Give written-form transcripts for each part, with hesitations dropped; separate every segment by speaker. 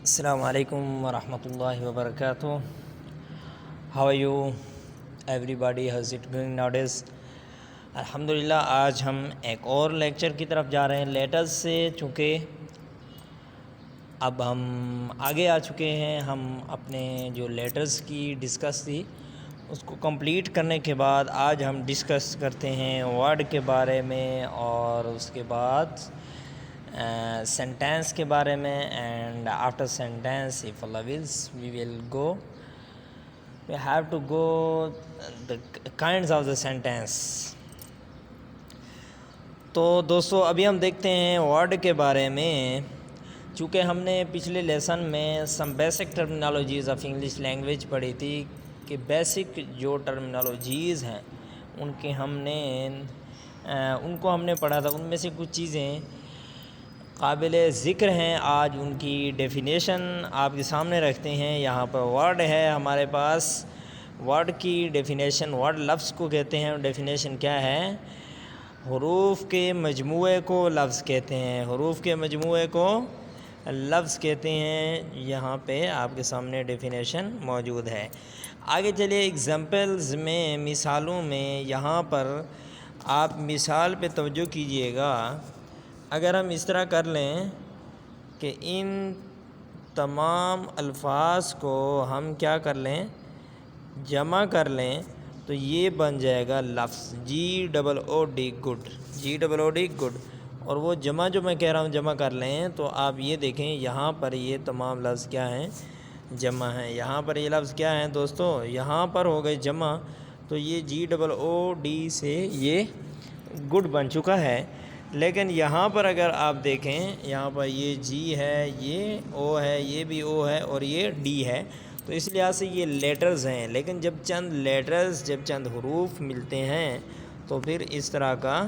Speaker 1: السلام علیکم ورحمۃ اللہ وبرکاتہ. How are you everybody, how's it going nowadays? الحمدللہ آج ہم ایک اور لیکچر کی طرف جا رہے ہیں لیٹرز سے. چونکہ اب ہم آگے آ چکے ہیں, ہم اپنے جو لیٹرز کی ڈسکس تھی اس کو کمپلیٹ کرنے کے بعد آج ہم ڈسکس کرتے ہیں ورڈ کے بارے میں, اور اس کے بعد سینٹینس کے بارے میں. And after sentence if Allah wills we will go, we have to go the kinds of the sentence. تو دوستو ابھی ہم دیکھتے ہیں ورڈ کے بارے میں. چونکہ ہم نے پچھلے لیسن میں some basic terminologies of English language پڑھی تھی کہ بیسک جو ٹرمینالوجیز ہیں ان کو ہم نے پڑھا تھا. ان میں سے کچھ چیزیں قابل ذکر ہیں, آج ان کی ڈیفینیشن آپ کے سامنے رکھتے ہیں. یہاں پر ورڈ ہے ہمارے پاس. ورڈ کی ڈیفینیشن, ورڈ لفظ کو کہتے ہیں. ڈیفینیشن کیا ہے؟ حروف کے مجموعے کو لفظ کہتے ہیں. حروف کے مجموعے کو لفظ کہتے ہیں. یہاں پہ آپ کے سامنے ڈیفینیشن موجود ہے. آگے چلیے ایگزامپلز میں, مثالوں میں. یہاں پر آپ مثال پہ توجہ کیجئے گا. اگر ہم اس طرح کر لیں کہ ان تمام الفاظ کو ہم کیا کر لیں, جمع کر لیں, تو یہ بن جائے گا لفظ GOOD, گڈ. GOOD, good. اور وہ جمع جو میں کہہ رہا ہوں جمع کر لیں, تو آپ یہ دیکھیں یہاں پر یہ تمام لفظ کیا ہیں, جمع ہیں. یہاں پر یہ لفظ کیا ہیں دوستو, یہاں پر ہو گئے جمع. تو یہ GOOD سے یہ گڈ بن چکا ہے. لیکن یہاں پر اگر آپ دیکھیں, یہاں پر یہ جی ہے, یہ او ہے, یہ بھی او ہے, اور یہ ڈی ہے. تو اس لحاظ سے یہ لیٹرز ہیں. لیکن جب چند لیٹرز, جب چند حروف ملتے ہیں تو پھر اس طرح کا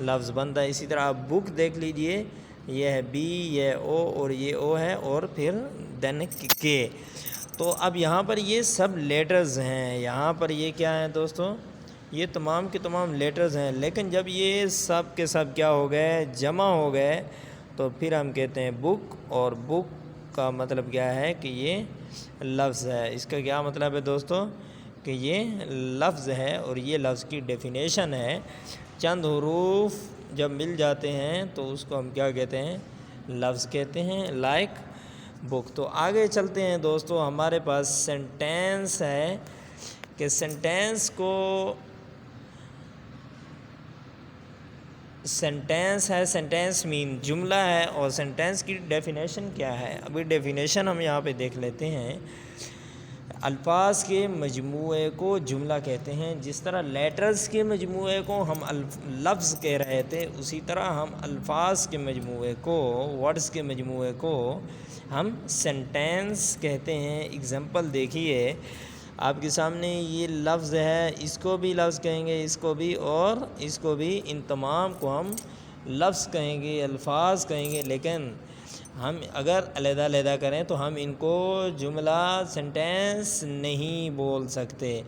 Speaker 1: لفظ بنتا ہے. اسی طرح آپ بک دیکھ لیجئے, یہ ہے بی, یہ او, اور یہ او ہے, اور پھر دین کے. تو اب یہاں پر یہ سب لیٹرز ہیں. یہاں پر یہ کیا ہیں دوستو, یہ تمام کے تمام لیٹرز ہیں. لیکن جب یہ سب کے سب کیا ہو گئے, جمع ہو گئے, تو پھر ہم کہتے ہیں بک. اور بک کا مطلب کیا ہے کہ یہ لفظ ہے. اس کا کیا مطلب ہے دوستو, کہ یہ لفظ ہے. اور یہ لفظ کی ڈیفینیشن ہے. چند حروف جب مل جاتے ہیں تو اس کو ہم کیا کہتے ہیں, لفظ کہتے ہیں, لائک بک. تو آگے چلتے ہیں دوستو. ہمارے پاس سینٹینس ہے کہ سینٹینس کو سینٹینس ہے, سینٹینس مین جملہ ہے. اور سینٹینس کی ڈیفینیشن کیا ہے, ابھی ڈیفینیشن ہم یہاں پہ دیکھ لیتے ہیں. الفاظ کے مجموعے کو جملہ کہتے ہیں. جس طرح لیٹرز کے مجموعے کو ہم لفظ کہہ رہے تھے, اسی طرح ہم الفاظ کے مجموعے کو, ورڈز کے مجموعے کو ہم سینٹینس کہتے ہیں. اگزامپل دیکھیے آپ کے سامنے, یہ لفظ ہے, اس کو بھی لفظ کہیں گے, اس کو بھی, اور اس کو بھی. ان تمام کو ہم لفظ کہیں گے, الفاظ کہیں گے. لیکن ہم اگر علیحدہ علیحدہ کریں تو ہم ان کو جملہ, سینٹینس نہیں بول سکتے.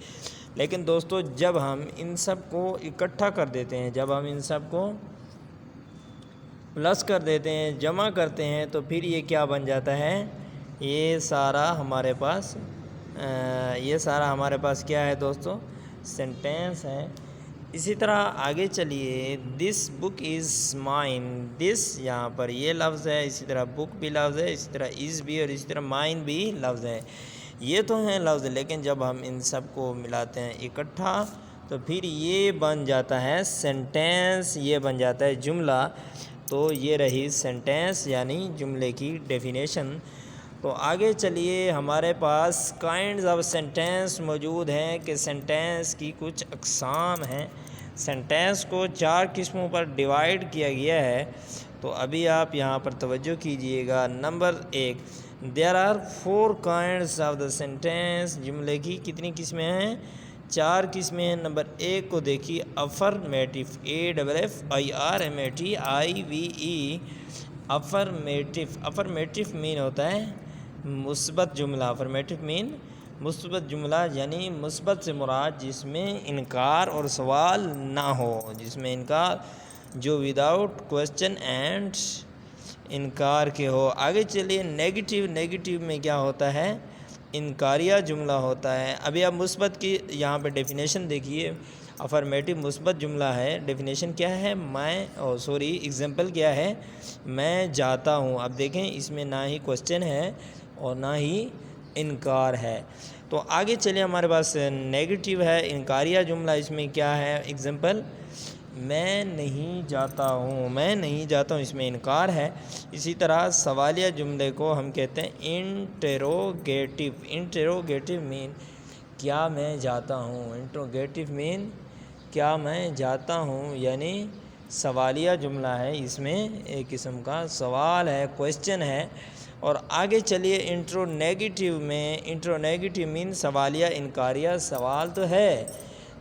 Speaker 1: لیکن دوستو جب ہم ان سب کو اکٹھا کر دیتے ہیں, جب ہم ان سب کو پلس کر دیتے ہیں, جمع کرتے ہیں, تو پھر یہ کیا بن جاتا ہے, یہ سارا ہمارے پاس کیا ہے دوستو, سینٹینس ہے. اسی طرح آگے چلیے. دس بک از مائن. دس یہاں پر یہ لفظ ہے, اسی طرح بک بھی لفظ ہے, اسی طرح از بھی, اور اسی طرح مائن بھی لفظ ہے. یہ تو ہیں لفظ, لیکن جب ہم ان سب کو ملاتے ہیں اکٹھا تو پھر یہ بن جاتا ہے سینٹینس, یہ بن جاتا ہے جملہ. تو یہ رہی سینٹینس یعنی جملے کی ڈیفینیشن. تو آگے چلیے. ہمارے پاس کائنڈز آف سینٹینس موجود ہیں کہ سینٹینس کی کچھ اقسام ہیں. سینٹینس کو 4 قسموں پر ڈیوائیڈ کیا گیا ہے. تو ابھی آپ یہاں پر توجہ کیجئے گا. Number 1, there are 4 kinds of the sentence. جملے کی کتنی قسمیں ہیں, 4 قسمیں ہیں. نمبر 1 کو دیکھیے, افرمیٹو, AFFIRMATIVE. افرمیٹو. افرمیٹو مین ہوتا ہے مثبت جملہ. افرمیٹو مین مثبت جملہ, یعنی مثبت سے مراد جس میں انکار اور سوال نہ ہو, جس میں انکار, جو وداؤٹ کوسچن اینڈ انکار کے ہو۔ آگے چلیے نیگیٹیو میں کیا ہوتا ہے؟ انکاریہ جملہ ہوتا ہے۔ ابھی آپ مثبت کی یہاں پہ ڈیفینیشن دیکھیے، افرمیٹیو مثبت جملہ ہے، ڈیفینیشن کیا ہے؟ ایگزامپل کیا ہے؟ میں جاتا ہوں۔ اب دیکھیں اس میں نہ ہی کوسچن ہے اور نہ ہی انکار ہے۔ تو آگے چلیے، ہمارے پاس نیگیٹیو ہے، انکاریہ جملہ، اس میں کیا ہے؟ ایگزامپل میں نہیں جاتا ہوں، اس میں انکار ہے۔ اسی طرح سوالیہ جملے کو ہم کہتے ہیں انٹروگیٹو مین کیا میں جاتا ہوں، انٹروگیٹو مین کیا میں جاتا ہوں، یعنی سوالیہ جملہ ہے، اس میں ایک قسم کا سوال ہے، کوسچن ہے۔ اور آگے چلیے انٹرونیگیٹو مین سوالیہ انکاریہ، سوال تو ہے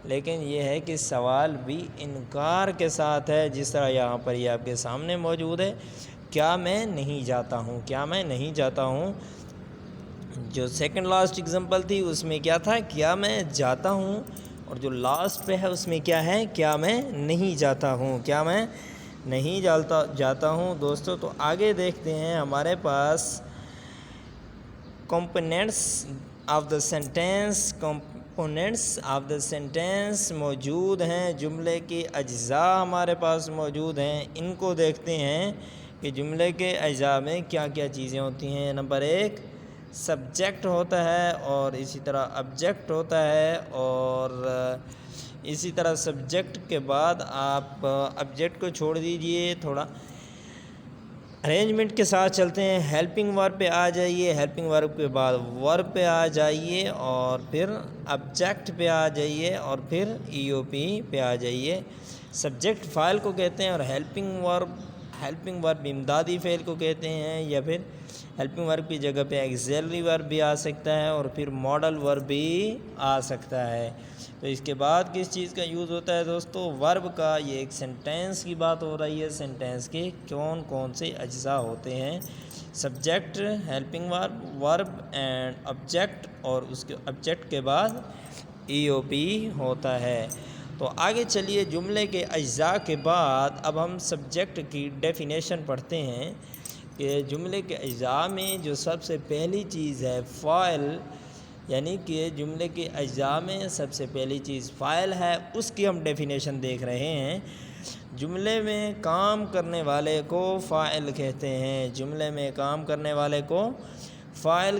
Speaker 1: لیکن یہ ہے کہ سوال بھی انکار کے ساتھ ہے، جس طرح یہاں پر یہ آپ کے سامنے موجود ہے، کیا میں نہیں جاتا ہوں۔ جو سیکنڈ لاسٹ ایگزامپل تھی اس میں کیا تھا؟ کیا میں جاتا ہوں، اور جو لاسٹ پہ ہے اس میں کیا ہے؟ کیا میں نہیں جاتا ہوں۔ دوستو تو آگے دیکھتے ہیں، ہمارے پاس کمپوننٹس آف دا سینٹینس موجود ہیں، جملے کے اجزاء ہمارے پاس موجود ہیں۔ ان کو دیکھتے ہیں کہ جملے کے اجزاء میں کیا کیا چیزیں ہوتی ہیں۔ نمبر 1 سبجیکٹ ہوتا ہے، اور اسی طرح آبجیکٹ ہوتا ہے، اور اسی طرح سبجیکٹ کے بعد آپ آبجیکٹ کو چھوڑ دیجئے، تھوڑا ارینجمنٹ کے ساتھ چلتے ہیں۔ ہیلپنگ ورب پہ آ جائیے، ہیلپنگ ورب کے بعد ورب پہ آ جائیے، اور پھر آبجیکٹ پہ آ جائیے، اور پھر ای او پی پہ آ جائیے۔ سبجیکٹ فاعل کو کہتے ہیں، اور ہیلپنگ ورب امدادی فعل کو کہتے ہیں، یا پھر ہیلپنگ ورب کی جگہ پہ ایگزیلری ورب بھی آ سکتا ہے، اور پھر ماڈل ورب بھی آ سکتا ہے۔ تو اس کے بعد کس چیز کا یوز ہوتا ہے دوستو؟ ورب کا۔ یہ ایک سینٹینس کی بات ہو رہی ہے، سینٹینس کے کون سے اجزاء ہوتے ہیں؟ سبجیکٹ، ہیلپنگ ورب اینڈ آبجیکٹ، اور اس کے آبجیکٹ کے بعد ای او پی ہوتا ہے۔ تو آگے چلیے، جملے کے اجزاء کے بعد اب ہم سبجیکٹ کی ڈیفینیشن پڑھتے ہیں کہ جملے کے اجزاء میں جو سب سے پہلی چیز ہے فاعل، یعنی کہ جملے کے اجزاء میں سب سے پہلی چیز فاعل ہے، اس کی ہم ڈیفینیشن دیکھ رہے ہیں۔ جملے میں کام کرنے والے کو فاعل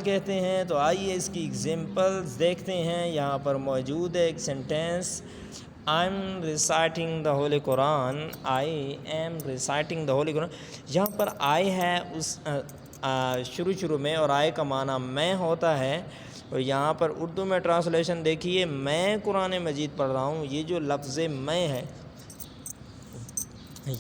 Speaker 1: کہتے ہیں، تو آئیے اس کی ایگزامپلز دیکھتے ہیں۔ یہاں پر موجود ہے ایک sentence, I am reciting the Holy Quran۔ یہاں پر I ہے اس شروع میں، اور I کا معنی میں ہوتا ہے، اور یہاں پر اردو میں ٹرانسلیشن دیکھیے، میں قرآن مجید پڑھ رہا ہوں۔ یہ جو لفظ میں ہے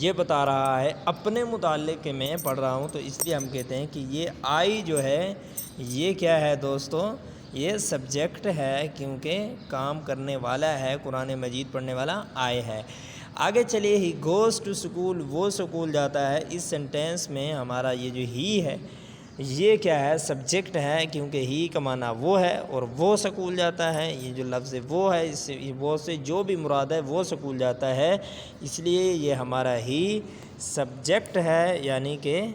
Speaker 1: یہ بتا رہا ہے اپنے متعلق کہ میں پڑھ رہا ہوں، تو اس لیے ہم کہتے ہیں کہ یہ آئی جو ہے یہ کیا ہے دوستو؟ یہ سبجیکٹ ہے، کیونکہ کام کرنے والا ہے، قرآن مجید پڑھنے والا آئی ہے۔ آگے چلیے، ہی گوز ٹو اسکول، وہ اسکول جاتا ہے۔ اس سینٹینس میں ہمارا یہ جو ہی ہے یہ کیا ہے؟ سبجیکٹ ہے، کیونکہ ہی کا معنی وہ ہے، اور وہ اسکول جاتا ہے۔ یہ جو لفظ وہ ہے، اس سے وہ سے جو بھی مراد ہے وہ اسکول جاتا ہے، اس لیے یہ ہمارا ہی سبجیکٹ ہے، یعنی کہ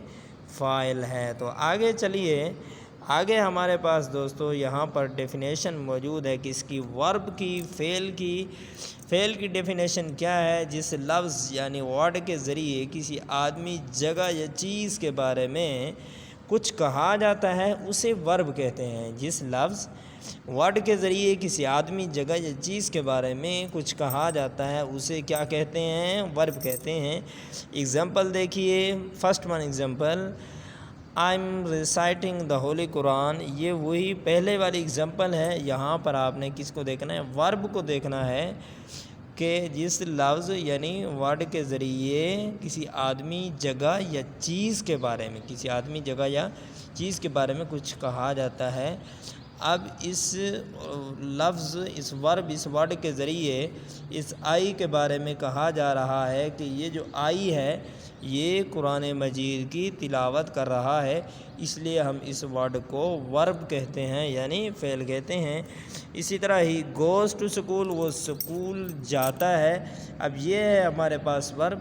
Speaker 1: فاعل ہے۔ تو آگے چلیے، آگے ہمارے پاس دوستو یہاں پر ڈیفینیشن موجود ہے کہ اس کی ورب کی، فعل کی ڈیفینیشن کیا ہے؟ جس لفظ یعنی ورڈ کے ذریعے کسی آدمی، جگہ یا چیز کے بارے میں کچھ کہا جاتا ہے اسے ورب کہتے ہیں۔ جس لفظ ورڈ کے ذریعے کسی آدمی، جگہ یا چیز کے بارے میں کچھ کہا جاتا ہے اسے کیا کہتے ہیں؟ ورب کہتے ہیں۔ ایگزامپل دیکھیے، first one example, I am reciting the holy Quran. یہ وہی پہلے والی ایگزامپل ہے۔ یہاں پر آپ نے کس کو دیکھنا ہے؟ ورب کو دیکھنا ہے، کہ جس لفظ یعنی ورڈ کے ذریعے کسی آدمی، جگہ یا چیز کے بارے میں کچھ کہا جاتا ہے۔ اب اس لفظ، اس ورڈ کے ذریعے اس آئی کے بارے میں کہا جا رہا ہے کہ یہ جو آئی ہے یہ قرآن مجید کی تلاوت کر رہا ہے، اس لیے ہم اس ورڈ کو ورب کہتے ہیں، یعنی فعل کہتے ہیں۔ اسی طرح ہی گوز ٹو اسکول، وہ اسکول جاتا ہے۔ اب یہ ہے ہمارے پاس ورب،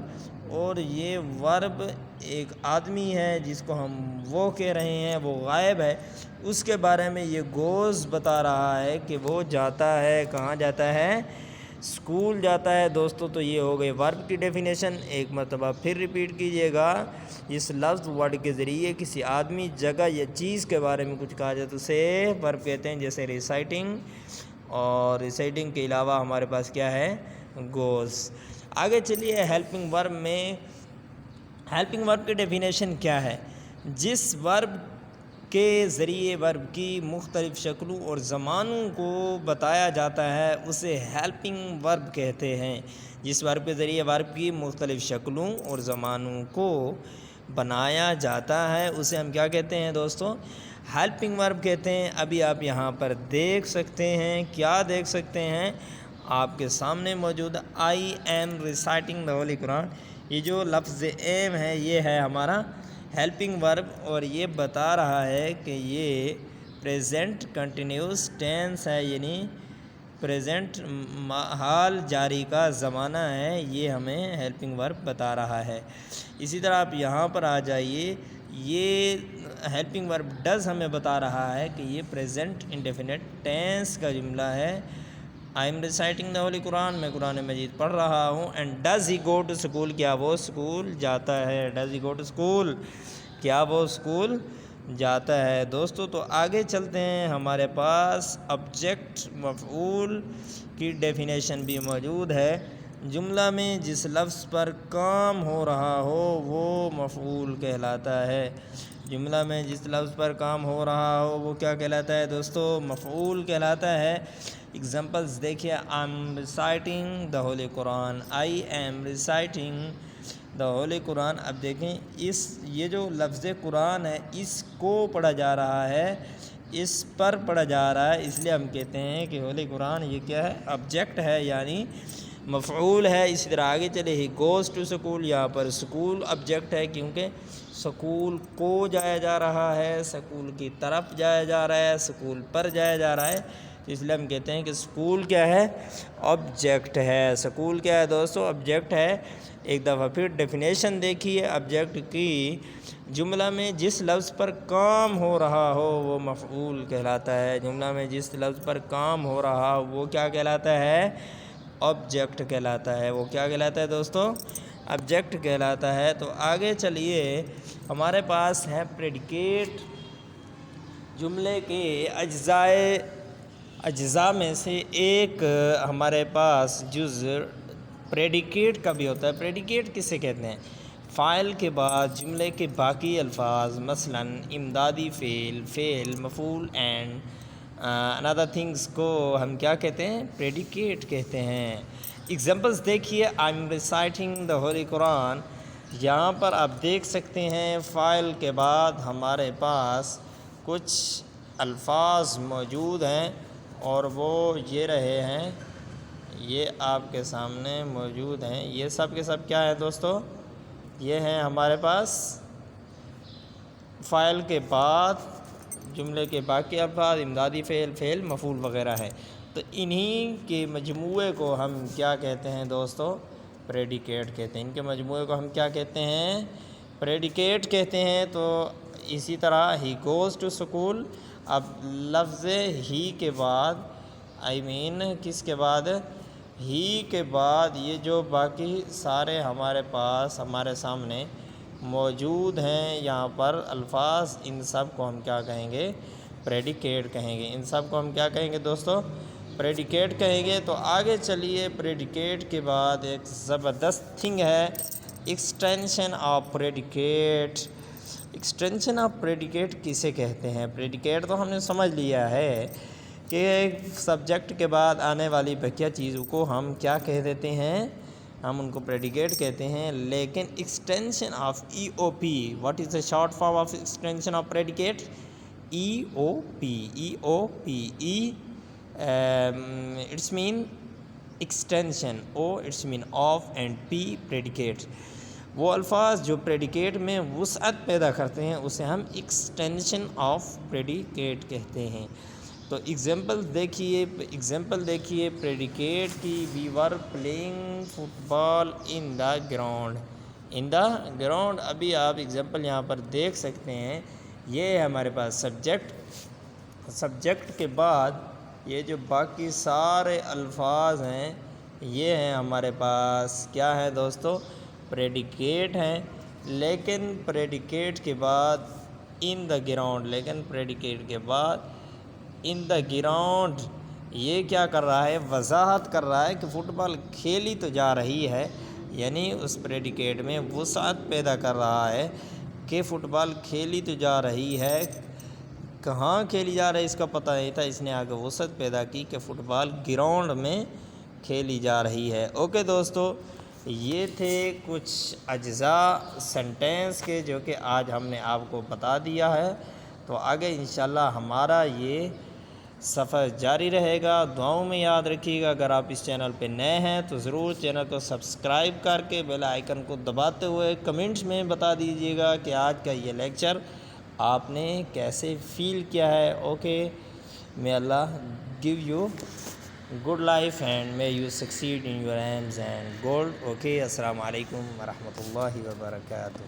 Speaker 1: اور یہ ورب ایک آدمی ہے جس کو ہم وہ کہہ رہے ہیں، وہ غائب ہے، اس کے بارے میں یہ گوز بتا رہا ہے کہ وہ جاتا ہے، کہاں جاتا ہے؟ اسکول جاتا ہے دوستو۔ تو یہ ہو گئی ورب کی ڈیفینیشن، ایک مرتبہ پھر ریپیٹ کیجئے گا۔ اس لفظ ورڈ کے ذریعے کسی آدمی، جگہ یا چیز کے بارے میں کچھ کہا جائے تو اسے ورب کہتے ہیں، جیسے ریسائٹنگ، اور ریسائٹنگ کے علاوہ ہمارے پاس کیا ہے؟ گوز۔ آگے چلیے ہیلپنگ ورب میں۔ ہیلپنگ ورب کی ڈیفینیشن کیا ہے؟ جس ورب کے ذریعے ورب کی مختلف شکلوں اور زمانوں کو بتایا جاتا ہے اسے ہیلپنگ ورب کہتے ہیں۔ جس ورب کے ذریعے ورب کی مختلف شکلوں اور زمانوں کو بنایا جاتا ہے اسے ہم کیا کہتے ہیں دوستو؟ ہیلپنگ ورب کہتے ہیں۔ ابھی آپ یہاں پر دیکھ سکتے ہیں، کیا دیکھ سکتے ہیں؟ آپ کے سامنے موجود I am reciting the holy Quran, یہ جو لفظ ایم ہے یہ ہے ہمارا ہیلپنگ ورب، اور یہ بتا رہا ہے کہ یہ پریزنٹ کنٹینیوس ٹینس ہے، یعنی پریزنٹ حال جاری کا زمانہ ہے، یہ ہمیں ہیلپنگ ورب بتا رہا ہے۔ اسی طرح آپ یہاں پر آ جائیے، یہ ہیلپنگ ورب ڈز ہمیں بتا رہا ہے کہ یہ پریزنٹ انڈیفینٹ ٹینس کا جملہ ہے۔ I am reciting the holy Quran, میں قرآن مجید پڑھ رہا ہوں۔ And does he go to school, کیا وہ اسکول جاتا ہے؟ Does he go to school, کیا وہ اسکول جاتا ہے؟ دوستو تو آگے چلتے ہیں، ہمارے پاس آبجیکٹ مفعول کی ڈیفینیشن بھی موجود ہے۔ جملہ میں جس لفظ پر کام ہو رہا ہو وہ مفعول کہلاتا ہے۔ جملہ میں جس لفظ پر کام ہو رہا ہو وہ کیا کہلاتا ہے دوستو؟ مفعول کہلاتا ہے۔ ایگزامپلز دیکھیے، I am reciting the holy Quran, I am reciting the holy Quran. اب دیکھیں یہ جو لفظ قرآن ہے اس کو پڑھا جا رہا ہے، اس پر پڑھا جا رہا ہے، اس لیے ہم کہتے ہیں کہ ہولی قرآن یہ کیا ہے؟ آبجیکٹ ہے، یعنی مفعول ہے۔ اسی طرح آگے چلے، ہی گوز ٹو اسکول، یہاں پر اسکول آبجیکٹ ہے کیونکہ سکول کو جایا جا رہا ہے، سکول کی طرف جایا جا رہا ہے، سکول پر جایا جا رہا ہے، تو اس لیے ہم کہتے ہیں کہ سکول کیا ہے؟ آبجیکٹ ہے۔ سکول کیا ہے دوستو؟ آبجیکٹ ہے۔ ایک دفعہ پھر ڈیفینیشن دیکھیے آبجیکٹ کی، جملہ میں جس لفظ پر کام ہو رہا ہو وہ مفعول کہلاتا ہے۔ جملہ میں جس لفظ پر کام ہو رہا ہو وہ کیا کہلاتا ہے؟ آبجیکٹ کہلاتا ہے۔ وہ کیا کہلاتا ہے دوستو؟ آبجیکٹ کہلاتا ہے۔ تو آگے چلیے، ہمارے پاس ہے پریڈیکیٹ۔ جملے کے اجزاء میں سے ایک ہمارے پاس جز پریڈیکیٹ کا بھی ہوتا ہے۔ پریڈیکیٹ کسے کہتے ہیں؟ فاعل کے بعد جملے کے باقی الفاظ، مثلا امدادی فعل، مفعول اینڈ another things کو ہم کیا کہتے ہیں؟ پریڈیکیٹ کہتے ہیں۔ ایگزامپلز دیکھیے، I am reciting the holy Quran, یہاں پر آپ دیکھ سکتے ہیں فاعل کے بعد ہمارے پاس کچھ الفاظ موجود ہیں، اور وہ یہ رہے ہیں، یہ آپ کے سامنے موجود ہیں۔ یہ سب کے سب کیا ہے دوستو؟ یہ ہیں ہمارے پاس فاعل کے بعد جملے کے باقی الفاظ، امدادی فعل، مفعول وغیرہ ہے۔ تو انہی کے مجموعے کو ہم کیا کہتے ہیں دوستو؟ پریڈیکیٹ کہتے ہیں۔ ان کے مجموعے کو ہم کیا کہتے ہیں؟ پریڈیکیٹ کہتے ہیں۔ تو اسی طرح ہی گوز ٹو اسکول، اب لفظ ہی کے بعد، کس کے بعد؟ ہی کے بعد یہ جو باقی سارے ہمارے پاس ہمارے سامنے موجود ہیں یہاں پر الفاظ، ان سب کو ہم کیا کہیں گے؟ پریڈیکیٹ کہیں گے۔ ان سب کو ہم کیا کہیں گے دوستو؟ پریڈیکیٹ کہیں گے۔ تو آگے چلیے، پریڈیکیٹ کے بعد ایک زبردست تھنگ ہے، extension of predicate. Extension of predicate کسے کہتے ہیں؟ پریڈیکیٹ تو ہم نے سمجھ لیا ہے کہ سبجیکٹ کے بعد آنے والی بقیہ چیزوں کو ہم کیا کہہ دیتے ہیں؟ ہم ان کو پریڈیکیٹ کہتے ہیں۔ لیکن extension of E O P, what is the short form of extension of predicate? E O P, E O P, E it's main extension, O it's main of, and P predicate. وہ الفاظ جو predicate میں وسعت پیدا کرتے ہیں اسے ہم ایکسٹینشن آف پریڈیکیٹ کہتے ہیں۔ تو ایگزامپل دیکھیے پریڈیکیٹ کی، we were playing football in the ground. In the ground. ابھی آپ ایگزامپل یہاں پر دیکھ سکتے ہیں. یہ ہے ہمارے پاس سبجیکٹ کے بعد یہ جو باقی سارے الفاظ ہیں یہ ہیں ہمارے پاس کیا ہے دوستو؟ پریڈیکیٹ ہیں. لیکن پریڈیکیٹ کے بعد ان دا گراؤنڈ، لیکن پریڈیکیٹ کے بعد ان دا گراؤنڈ یہ کیا کر رہا ہے؟ وضاحت کر رہا ہے کہ فٹ بال کھیلی تو جا رہی ہے، یعنی اس پریڈیکیٹ میں وسعت پیدا کر رہا ہے کہ فٹ بال کھیلی تو جا رہی ہے. کہاں کھیلی جا رہی ہے اس کا پتہ نہیں تھا، اس نے آگے وسعت پیدا کی کہ فٹ بال گراؤنڈ میں کھیلی جا رہی ہے. اوکے دوستو، یہ تھے کچھ اجزاء سینٹینس کے جو کہ آج ہم نے آپ کو بتا دیا ہے. تو آگے انشاءاللہ ہمارا یہ سفر جاری رہے گا. دعاؤں میں یاد رکھیے گا. اگر آپ اس چینل پہ نئے ہیں تو ضرور چینل کو سبسکرائب کر کے بیل آئیکن کو دباتے ہوئے کمنٹس میں بتا دیجیے گا کہ آج کا یہ لیکچر آپ نے کیسے فیل کیا ہے. Okay, may Allah give you good life and may you succeed in your aims and goal. Okay, السلام علیکم ورحمۃ اللہ وبرکاتہ.